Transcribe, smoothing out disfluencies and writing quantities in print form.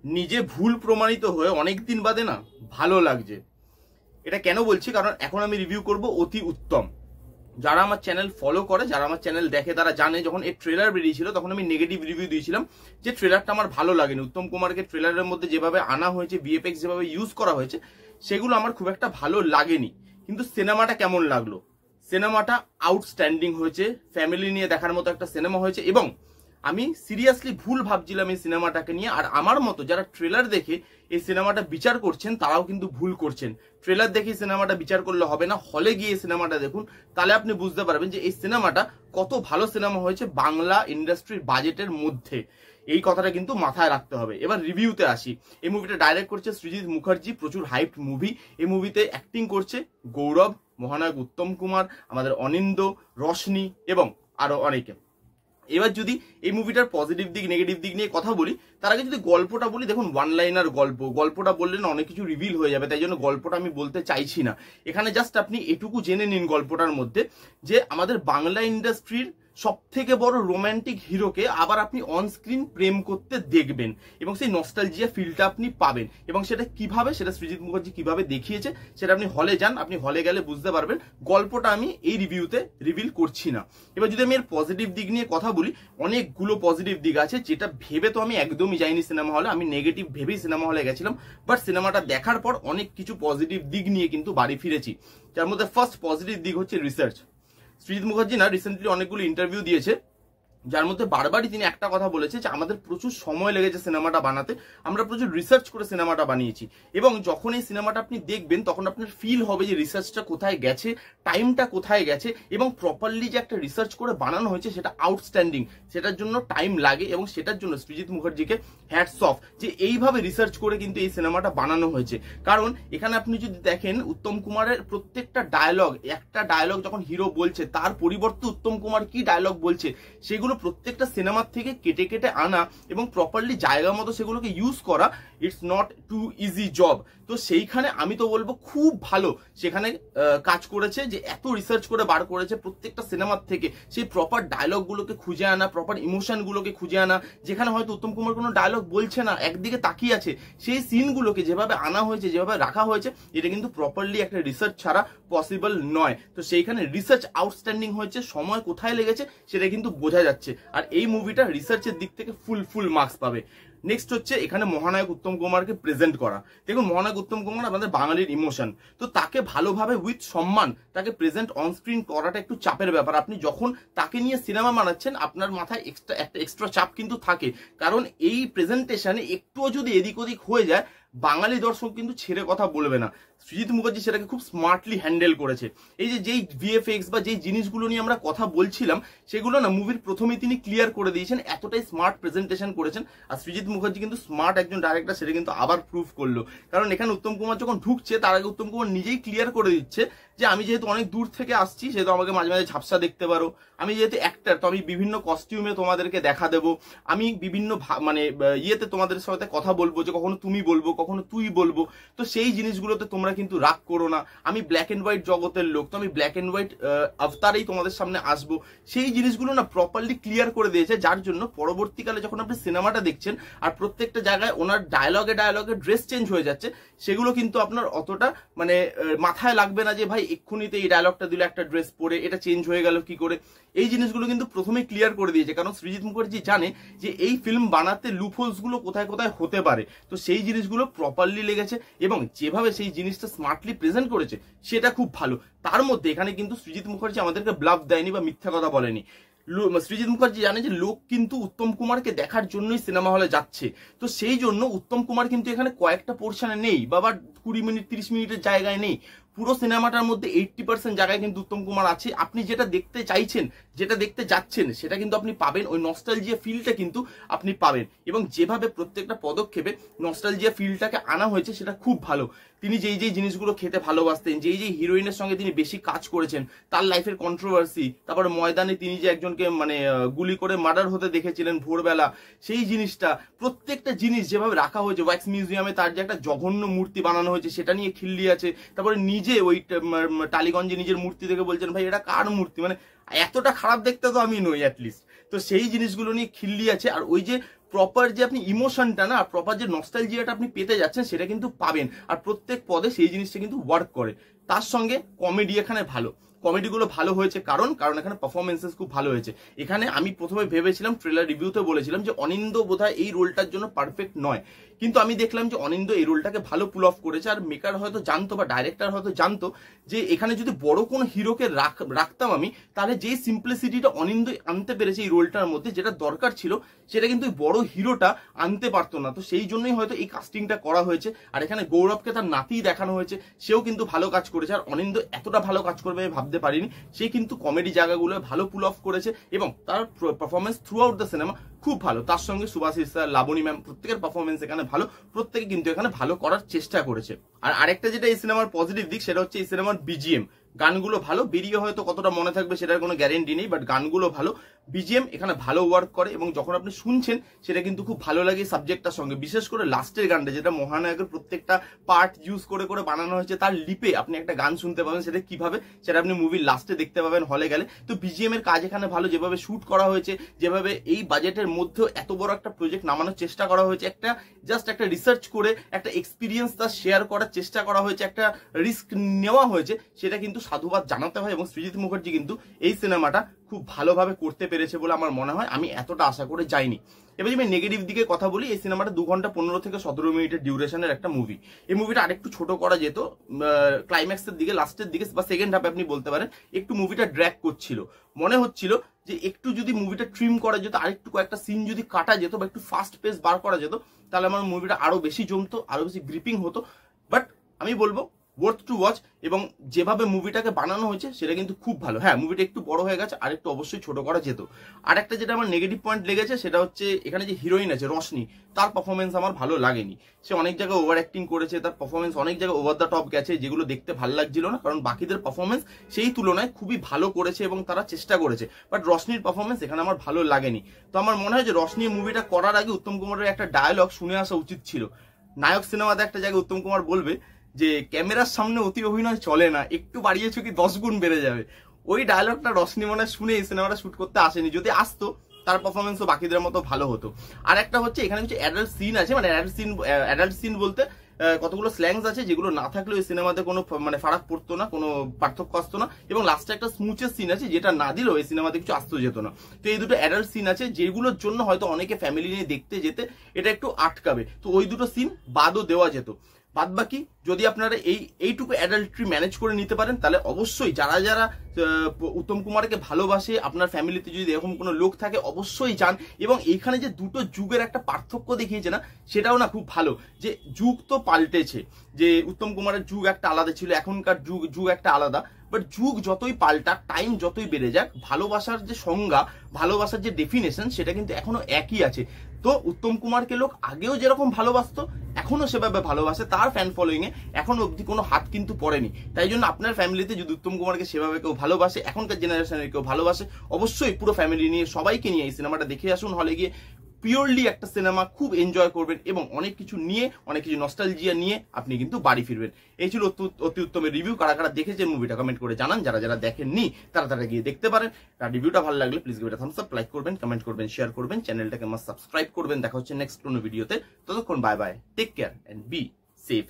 নিজে ভুল প্রমাণিত হয়ে অনেকদিন বাদে না ভালো লাগছে। এটা কেন বলছি, কারণ এখন আমি রিভিউ করব অতি উত্তম। যারা আমার চ্যানেল ফলো করে, যারা আমার চ্যানেল দেখে, তারা জানে যখন এর ট্রেলার বেরিয়েছিল তখন আমি নেগেটিভ রিভিউ দিয়েছিলাম যে ট্রেলারটা আমার ভালো লাগেনি। উত্তম কুমারকে ট্রেলারের মধ্যে যেভাবে আনা হয়েছে, ভিএফএক্স যেভাবে ইউজ করা হয়েছে, সেগুলো আমার খুব একটা ভালো লাগেনি। কিন্তু সিনেমাটা কেমন লাগলো? সিনেমাটা আউটস্ট্যান্ডিং হয়েছে, ফ্যামিলি নিয়ে দেখার মতো একটা সিনেমা হয়েছে। এবং আমি সিরিয়াসলি ভুল ভাবছিলাম এই সিনেমাটাকে নিয়ে, আর আমার মতো যারা ট্রেলার দেখে এই সিনেমাটা বিচার করছেন তারাও কিন্তু ভুল করছেন। ট্রেলার দেখে সিনেমাটা বিচার করলে হবে না, হলে গিয়ে সিনেমাটা দেখুন, তাহলে আপনি বুঝতে পারবেন যে এই সিনেমাটা কত ভালো সিনেমা হয়েছে বাংলা ইন্ডাস্ট্রির বাজেটের মধ্যে। এই কথাটা কিন্তু মাথায় রাখতে হবে। এবার রিভিউতে আসি। এই মুভিটা ডাইরেক্ট করছে সৃজিত মুখার্জি, প্রচুর হাইপড মুভি। এই মুভিতে অ্যাক্টিং করছে গৌরব, মহানায়ক উত্তম কুমার, আমাদের অনিন্দ, রশনি এবং আরো অনেকে। এবার যদি এই মুভিটার পজিটিভ দিক নেগেটিভ দিক নিয়ে কথা বলি, তার আগে যদি গল্পটা বলি, দেখুন ওয়ান লাইনার গল্পটা বললে না অনেক কিছু রিভিল হয়ে যাবে, তাই জন্য গল্পটা আমি বলতে চাইছি না। এখানে জাস্ট আপনি এটুকু জেনে নিন গল্পটার মধ্যে যে আমাদের বাংলা ইন্ডাস্ট্রির সব থেকে বড় রোমান্টিক হিরোকে আবার আপনি অন স্ক্রিন প্রেম করতে দেখবেন এবং সেই নস্টালজিয়া ফিলটা আপনি পাবেন। এবং সেটা কিভাবে, সেটা সৃজিত মুখার্জি কিভাবে দেখিয়েছে সেটা আপনি হলে যান, আপনি হলে গেলে বুঝতে পারবেন। গল্পটা আমি এই রিভিউতে রিভিল করছি না। এবার যদি আমি এর পজিটিভ দিক নিয়ে কথা বলি, অনেকগুলো পজিটিভ দিক আছে যেটা ভেবে তো আমি একদমই যাইনি সিনেমা হলে, আমি নেগেটিভ ভেবেই সিনেমা হলে গেছিলাম। বাট সিনেমাটা দেখার পর অনেক কিছু পজিটিভ দিক নিয়ে কিন্তু বাড়ি ফিরেছি। যার মধ্যে ফার্স্ট পজিটিভ দিক হচ্ছে রিসার্চ। সৃজিত মুখার্জি না রিসেন্টলি অনেকগুলো ইন্টারভিউ দিয়েছে, যার মধ্যে বারবারই তিনি একটা কথা বলেছে যে আমাদের প্রচুর সময় লেগেছে সিনেমাটা বানাতে, আমরা প্রচুর রিসার্চ করে সিনেমাটা বানিয়েছি। এবং যখন এই সিনেমাটা আপনি দেখবেন তখন আপনার ফিল হবে যে রিসার্চটা কোথায় গেছে, টাইমটা কোথায় গেছে, এবং প্রপারলি যে একটা রিসার্চ করে বানানো হয়েছে সেটা আউটস্ট্যান্ডিং। সেটার জন্য টাইম লাগে এবং সেটার জন্য সৃজিত মুখার্জিকে হ্যাটস অফ যে এইভাবে রিসার্চ করে কিন্তু এই সিনেমাটা বানানো হয়েছে। কারণ এখানে আপনি যদি দেখেন উত্তম কুমারের প্রত্যেকটা ডায়লগ, একটা ডায়লগ যখন হিরো বলছে তার পরিবর্তে উত্তম কুমার কি ডায়লগ বলছে সেগুলো প্রত্যেকটা সিনেমার থেকে কেটে কেটে আনা এবং প্রপারলি জায়গা মতো সেগুলোকে ইউজ করা, it's not too easy job. তো সেইখানে আমি তো বলবো খুব ভালো সেখানে কাজ করেছে, যে এত রিসার্চ করে বার করেছে প্রত্যেকটা সিনেমার থেকে সেই প্রপার ডায়লগ গুলোকে খুঁজে আনা, প্রপার ইমোশন গুলোকে খুঁজে আনা। যেখানে হয়তো উত্তম কুমার কোনো ডায়লগ বলছে না, একদিকে তাকিয়ে আছে, সেই সিনগুলোকে যেভাবে আনা হয়েছে, যেভাবে রাখা হয়েছে, এটা কিন্তু প্রপারলি একটা রিসার্চ ছাড়া পসিবল নয়। তো সেইখানে রিসার্চ আউটস্ট্যান্ডিং হয়েছে, সময় কোথায় লেগেছে সেটা কিন্তু বোঝা যাচ্ছে। আর এই মুভিটা রিসার্চের দিক থেকে ফুল মার্কস পাবে। নেক্সট হচ্ছে এখানে মহানায়ক উত্তম কুমারকে প্রেজেন্ট করা। দেখুন মহানায়ক উত্তম কুমার আমাদের বাঙালির ইমোশন, তো তাকে ভালোভাবে উইথ সম্মান তাকে প্রেজেন্ট অন স্ক্রিন করাটা একটু চাপের ব্যাপার। আপনি যখন তাকে নিয়ে সিনেমা বানাচ্ছেন আপনার মাথায় একটা এক্সট্রা চাপ কিন্তু থাকে, কারণ এই প্রেজেন্টেশনে একটুও যদি এদিক ওদিক হয়ে যায় বাঙালি দর্শক কিন্তু ছেড়ে কথা বলবে না। সৃজিত মুখার্জি সেটাকে খুব স্মার্টলি হ্যান্ডেল করেছে। এই যেই ভিএফএক্স বা যেই জিনিসগুলো নিয়ে আমরা কথা বলছিলাম সেগুলো না মুভির প্রথমেই তিনি ক্লিয়ার করে দিয়েছেন, এতটাই স্মার্ট প্রেজেন্টেশন করেছেন। আর সৃজিত মুখার্জি কিন্তু স্মার্ট একজন ডাইরেক্টর, সেটা কিন্তু আবার প্রুভ করলো। কারণ এখানে উত্তম কুমার যখন ঢুকছে তার আগে উত্তম কুমার নিজেই ক্লিয়ার করে দিচ্ছে যে আমি যেহেতু অনেক দূর থেকে আসছি সেহেতু আমাকে মাঝে মাঝে ঝাপসা দেখতে পারো, আমি যেহেতু অ্যাক্টর তো আমি বিভিন্ন কস্টিউমে তোমাদেরকে দেখা দেবো, আমি বিভিন্ন মানে ইয়েতে তোমাদের সাথে কথা বলবো, যে কখনো তুমি বলবো কখনো তুই বলবো, তো সেই জিনিসগুলোতে তোমরা কিন্তু রাগ করো না। আমি ব্ল্যাক এন্ড হোয়াইট জগতের লোক, তো আমি ব্ল্যাক এন্ড হোয়াইট আভতারেই তোমাদের সামনে আসবো। সেই জিনিসগুলো না প্রপারলি ক্লিয়ার করে দিয়েছে, যার জন্য পরবর্তীকালে যখন আপনি সিনেমাটা দেখছেন আর প্রত্যেকটা জায়গায় ওনার ডায়লগে ড্রেস চেঞ্জ হয়ে যাচ্ছে, সেগুলো কিন্তু আপনার অতটা মানে মাথায় লাগবে না যে ভাই এক্ষুনিতে এই ডায়লগটা দিলে একটা ড্রেস পরে এটা চেঞ্জ হয়ে গেল কি করে। এই জিনিসগুলো কিন্তু প্রথমেই ক্লিয়ার করে দিয়েছে, কারণ সৃজিত মুখার্জি জানে যে এই ফিল্ম বানাতে লুপহোলস গুলো কোথায় কোথায় হতে পারে। তো সেই জিনিসগুলো প্রপারলি লেগেছে এবং যেভাবে সেই জিনিসটা স্মার্টলি প্রেজেন্ট করেছে সেটা খুব ভালো। তার মধ্যে এখানে কিন্তু সৃজিত মুখার্জি আমাদেরকে ব্লাফ দেয়নি বা মিথ্যা কথা বলেনি। সৃজিত মুখার্জি জানে যে লোক কিন্তু উত্তম কুমারকে দেখার জন্যই সিনেমা হলে যাচ্ছে, তো সেই জন্য উত্তম কুমার কিন্তু এখানে কয়েকটা পোর্শনে নেই, বাবা 20 মিনিট 30 মিনিটের জায়গায় নেই, পুরো সিনেমাটার মধ্যে 80% জায়গায় কিন্তু উত্তম কুমার আছে। আপনি যেটা দেখতে চাইছেন, যেটা দেখতে যাচ্ছেন সেটা কিন্তু আপনি পাবেন, ওই নস্টালজিয়া ফিলটা কিন্তু আপনি পাবেন। এবং যেভাবে প্রত্যেকটা পদক্ষেপে নস্টালজিয়া ফিলটাকে আনা হয়েছে সেটা খুব ভালো। তিনি যেই জিনিসগুলো খেতে ভালোবাসতেন, যেই হিরোইনের সঙ্গে তিনি বেশি কাজ করেছেন, তার লাইফের কন্ট্রোভার্সি, তারপরে ময়দানে তিনি যে একজনকে মানে গুলি করে মার্ডার হতে দেখেছিলেন ভোরবেলা, সেই জিনিসটা, প্রত্যেকটা জিনিস যেভাবে রাখা হয়েছে। ওয়াক্স মিউজিয়ামে তার যে একটা জঘন্য মূর্তি বানানো হয়েছে সেটা নিয়ে খিল্লি আছে, তারপরে নিজে ওই টালিগঞ্জে নিজের মূর্তি দেখে বলছেন ভাই এটা কার মূর্তি, মানে এতটা খারাপ দেখতে তো আমি নই অ্যাটলিস্ট। তো সেই জিনিসগুলো নিয়ে খিল্লি আছে। আর ওই যে প্রপার যে আপনি ইমোশনটা না, প্রপার যে নস্টালজিয়াটা আপনি পেতে যাচ্ছেন সেটা কিন্তু পাবেন। আর প্রত্যেক পদে সেই জিনিসটা কিন্তু ওয়ার্ক করে। তার সঙ্গে কমেডি এখানে ভালো, কমেডিগুলো ভালো হয়েছে কারণ এখানে পারফরমেন্সেস খুব ভালো হয়েছে। এখানে আমি প্রথমে ভেবেছিলাম, ট্রেলার রিভিউতে বলেছিলাম যে অনিন্দ্য বোধহয় এই রোলটার জন্য পারফেক্ট নয়, কিন্তু আমি দেখলাম যে অনিন্দ্য এই রোলটাকে ভালো পুল অফ করেছে। আর মেকার হয়তো জানতো বা ডাইরেক্টর হয়তো জানতো যে এখানে যদি বড় কোনো হিরোকে রাখতাম আমি, তাহলে যে সিম্পলিসিটিটা অনিন্দ্য আনতে পেরেছে এই রোলটার মধ্যে, যেটা দরকার ছিল সেটা কিন্তু বড় হিরোটা আনতে পারতো না। তো সেই জন্যই হয়তো এই কাস্টিংটা করা হয়েছে। আর এখানে গৌরবকে তার নাতিই দেখানো হয়েছে, সেও কিন্তু ভালো কাজ করেছে। আর অনিন্দ্য এতটা ভালো কাজ করবে আমি ভাবতে পারিনি। সে কিন্তু কমেডি জায়গাগুলো ভালো পুল অফ করেছে এবং তার performance through out the cinema খুব ভালো। তার সঙ্গে সুভাষিস স্যার, লাবণী ম্যাম, প্রত্যেকের পারফরমেন্স এখানে ভালো, প্রত্যেকে কিন্তু এখানে ভালো করার চেষ্টা করেছে। আর আরেকটা যেটা এই সিনেমার পজিটিভ দিক, সেটা হচ্ছে এই সিনেমার বিজিএম। গানগুলো ভালো, বেরিয়ে হয়তো কতটা মনে থাকবে সেটার কোনো গ্যারেন্টি নেই, বাট গানগুলো ভালো, বিজিএম এখানে ভালো ওয়ার্ক করে এবং যখন আপনি শুনছেন সেটা কিন্তু খুব ভালো লাগে সাবজেক্টটার সঙ্গে। বিশেষ করে লাস্টের গানটা, যেটা মহানায়কের প্রত্যেকটা পার্ট ইউজ করে করে বানানো হয়েছে, তার লিপে আপনি একটা গান শুনতে পাবেন, সেটা কিভাবে সেটা আপনি মুভির লাস্টে দেখতে পাবেন হলে গেলে। তো বিজিএম এর কাজ এখানে ভালো, যেভাবে শুট করা হয়েছে, যেভাবে এই বাজেটের মধ্যেও এত বড় একটা প্রজেক্ট নামানোর চেষ্টা করা হয়েছে, একটা জাস্ট একটা রিসার্চ করে একটা এক্সপিরিয়েন্স তার শেয়ার করার চেষ্টা করা হয়েছে, একটা রিস্ক নেওয়া হয়েছে, সেটা কিন্তু সাধুবাদ জানাতে হয়। এবং সৃজিত মুখার্জি কিন্তু এই সিনেমাটা খুব ভালোভাবে করতে পেরেছে বলে আমার মনে হয়, আমি এতটা আশা করে যাইনি। এবার যদি আমি নেগেটিভ দিকে কথা বলি, এই সিনেমাটা 2 ঘন্টা 15 থেকে 17 মিনিটের ডিউরেশনের একটা মুভি। এই মুভিটা আরেকটু ছোট করা যেত, ক্লাইম্যাক্সের দিকে, লাস্টের দিকে বা সেকেন্ড হাফে আপনি বলতে পারেন একটু মুভিটা ড্র্যাগ করছিল। মনে হচ্ছিল যে একটু যদি মুভিটা ট্রিম করা যেত, আরেকটু কয়েকটা সিন যদি কাটা যেত বা একটু ফাস্ট পেস বার করা যেত, তাহলে আমার মুভিটা আরো বেশি জমতো, আরো বেশি গ্রিপিং হতো। বাট আমি বলবো ওয়ার্থ টু ওয়াচ, এবং যেভাবে মুভিটাকে বানানো হয়েছে সেটা কিন্তু খুব ভালো। হ্যাঁ, মুভিটা একটু বড় হয়ে গেছে, আর একটু অবশ্যই ছোট করা যেত। আর একটা যেটা আমার নেগেটিভ পয়েন্ট লেগেছে, সেটা হচ্ছে এখানে যে হিরোইন আছে রশনি, তার পারফরমেন্স আমার ভালো লাগেনি। সে অনেক জায়গায় ওভার অ্যাক্টিং করেছে, তার পারফরমেন্স অনেক জায়গায় ওভার দ্য টপ গেছে, যেগুলো দেখতে ভালো লাগছিল না, কারণ বাকিদের পারফরমেন্স সেই তুলনায় খুবই ভালো করেছে এবং তারা চেষ্টা করেছে। বাট রশনির পারফরমেন্স এখানে আমার ভালো লাগেনি। তো আমার মনে হয় যে রশনি মুভিটা করার আগে উত্তম কুমারের একটা ডায়লগ শুনে আসা উচিত ছিল। নায়ক সিনেমাতে একটা জায়গায় উত্তম কুমার বলবে যে ক্যামেরার সামনে অতি অভিনয় চলে না, একটু বাড়িয়েছো কি 10 গুণ বেড়ে যাবে। ওই ডায়লগটা রশনি মনে শুনে এই সিনেমাটা শুট করতে আসেনি। যদি আসতো তার পারফরমেন্সও বাকিদের মতো ভালো হতো। আর একটা হচ্ছে এখানে কিছু অ্যাডাল্ট সিন আছে, মানে অ্যাডাল্ট সিন বলতে কতগুলো স্ল্যাংস আছে যেগুলো না থাকলেও এই সিনেমাতে কোনো মানে ফারাক পড়তো না, কোনো পার্থক্য আসতো না। এবং লাস্টে একটা স্মুচের সিন আছে, যেটা না দিলেও এই সিনেমাতে কিছু আসতে যেত না। তো এই দুটো অ্যাডাল্ট সিন আছে যেগুলোর জন্য হয়তো অনেকে ফ্যামিলি নিয়ে দেখতে যেতে এটা একটু আটকাবে। তো ওই দুটো সিন বাদও দেওয়া যেত। বাদ বাকি যদি আপনারা এইটুকু অ্যাডাল্ট্রি ম্যানেজ করে নিতে পারেন, তাহলে অবশ্যই যারা যারা উত্তম কুমারকে ভালোবাসে, আপনার ফ্যামিলিতে যদি এরকম কোনো লোক থাকে অবশ্যই যান। এবং এইখানে যে দুটো যুগের একটা পার্থক্য দেখিয়েছে না, সেটাও না খুব ভালো। যে যুগ তো পাল্টেছে, যে উত্তম কুমারের যুগ একটা আলাদা ছিল, এখনকার যুগ একটা আলাদা। বাট যুগ যতই পাল্টাক, টাইম যতই বেড়ে যাক, ভালোবাসার যে সংজ্ঞা, ভালোবাসার যে ডেফিনেশন, সেটা কিন্তু এখনো একই আছে। তো উত্তম কুমারকে লোক আগেও যেরকম ভালোবাসতো, এখনো সেভাবে ভালোবাসে। তার ফ্যান ফলোইং এ এখনো অব্দি কোনো হাত কিন্তু পড়েনি। তাই জন্য আপনার ফ্যামিলিতে যদি উত্তম কুমারকে সেভাবে কেউ ভালোবাসে, এখনকার জেনারেশনের কেউ ভালোবাসে, অবশ্যই পুরো ফ্যামিলি নিয়ে, সবাইকে নিয়ে এই সিনেমাটা দেখে আসুন হলে গিয়ে। পিওরলি একটা সিনেমা, খুব এনজয় করবেন এবং অনেক কিছু নিয়ে, অনেক কিছু নস্টালজিয়া নিয়ে আপনি কিন্তু বাড়ি ফিরবেন। এই ছিল অতি উত্তমের রিভিউ। কারা কারা দেখেছেন মুভিটা কমেন্ট করে জানান, যারা যারা দেখেননি তারা গিয়ে দেখতে পারেন। আর রিভিউটা ভালো লাগলে please give it a Thums up, like করবেন, কমেন্ট করবেন, শেয়ার করবেন, চ্যানেলটাকে মাস্ট সাবস্ক্রাইব করবেন। দেখা হচ্ছে নেক্সট কোনো ভিডিওতে। ততক্ষণ bye bye, take care and be safe.